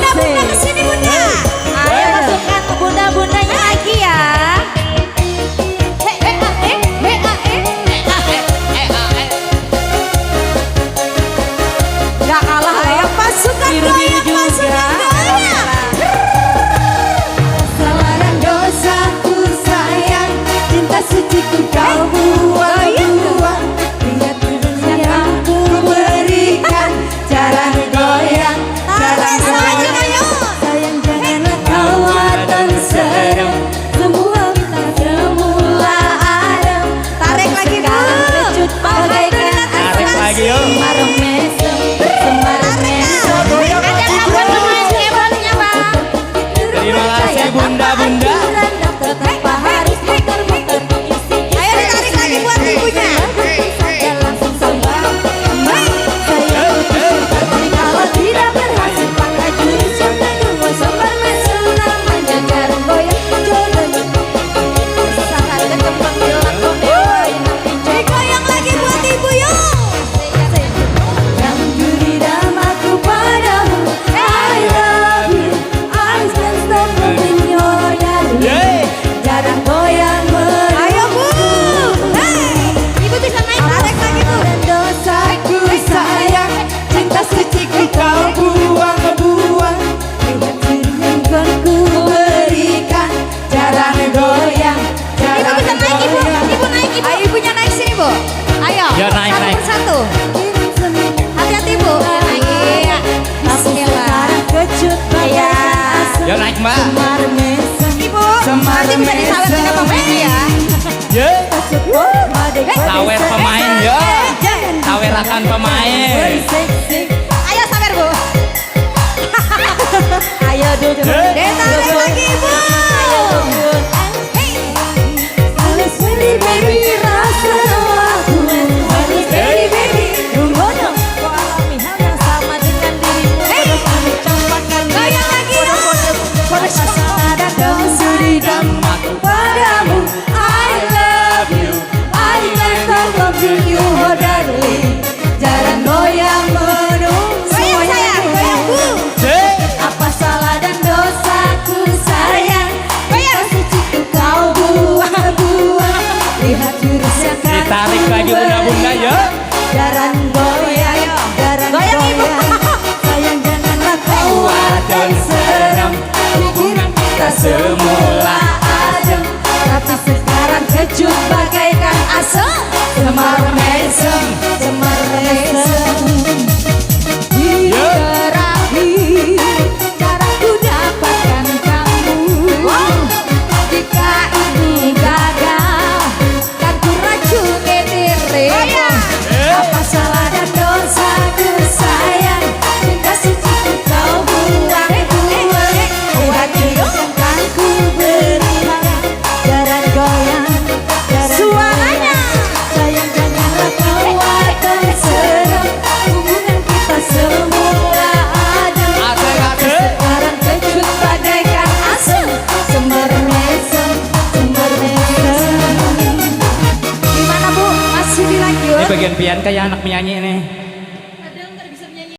bunda-bunda kesini bunda. Ayo masukkan bunda-bundanya lagi ya. Gak kalah ya pasukan goyang, pasukan goyang. Salah dan dosaku sayang, cinta suciku kau buang-buang. Ingat yang ku berikan, jangan goyang, jangan goyang. Sayang janganlah kau akan serem, semua kita semula adem. Tarik lagi bu. Kejut bagaikan Tarik lagi yuk. Semarang mesem, Semarang mesem. Terima kasih bunda-bunda. Tanpa harus muter-muter isi. Ayo ditarik lagi buat ibunya. Saja langsung sambal. Saya putuskan kalau tidak berhasil pakai jurus yang kedua. Sobar mesem namanya jarang goyang. Jodohnya sangat kembang bilang goyang. Goyang lagi buat ibu yuk. Yang juri damaku padamu, I love you, I can't stop loving your darling. Yeay. Jarang goyang Ayo bu. menunggu. Hey, ibu bisa naik. Tarik lagi bu. Dan dosaku sayang, cinta suciku kau buang-buang. Lihat dirimu ku berikan, jarang goyang, Ibu jarang bisa naik ibu. goyang. Ibu naik ibu. Ayo ibunya naik sini bu. Ayo. Ya, naik, Satu naik. persatu. Hati-hati bu. Iya. Bismillah. Sekarang kecut Iya. bagaikan asap. Ya naik mbak. Semar mesem, Ibu. Semar Nanti bisa disawetin sama Medi ya. Ye. Madek Sawer badai pemain sesak. ya. Jangan Sawerakan pemain. berseksik. Ayo sabar bu. Ayo duduk. Ditarik lagi ibu. Manis baby baby rasa aku. Manis baby baby. Tunggu dong. Kau alami hal yang sama dengan dirimu. Terus kami campakkan. Goyang lagi ya. Salah dan dosa di damaku padamu. I love you, I can't stop loving you, oh darling. Jarang goyang menunggu. Goyang sayang. Goyang bu. Ye. Apa salah dan dosaku sayang? Goyang. Suciku kau buang-buang. Lihat jurus yang kan Ditarik ku lagi bunda-bunda ya. Jarang goyang, jarang Goyang, Ibu. goyang. Sayang janganlah kau akan seram. Hubungan kita semula adem, tapi sekarang kecut bagaikan asam. Semar mesem, semar mesem. Terakhir, cara ku dapatkan kamu. Jika ini gagal, kan ku racuni dirimu. Apa salah dan dosaku sayang? Cinta suciku kau buang-buang. Lihat jurus yang kan ku berikan. Jarang goyang, jarang Suaranya. goyang. Sayang janganlah kau akan seram. Hubungan kita semula adem, Asik-asik. sekarang kecut bagaikan asam. Semar mesem, semar mesem. Gimana bu? Masih Ini dilanjut. bagian pian kayak anak menyanyi nih.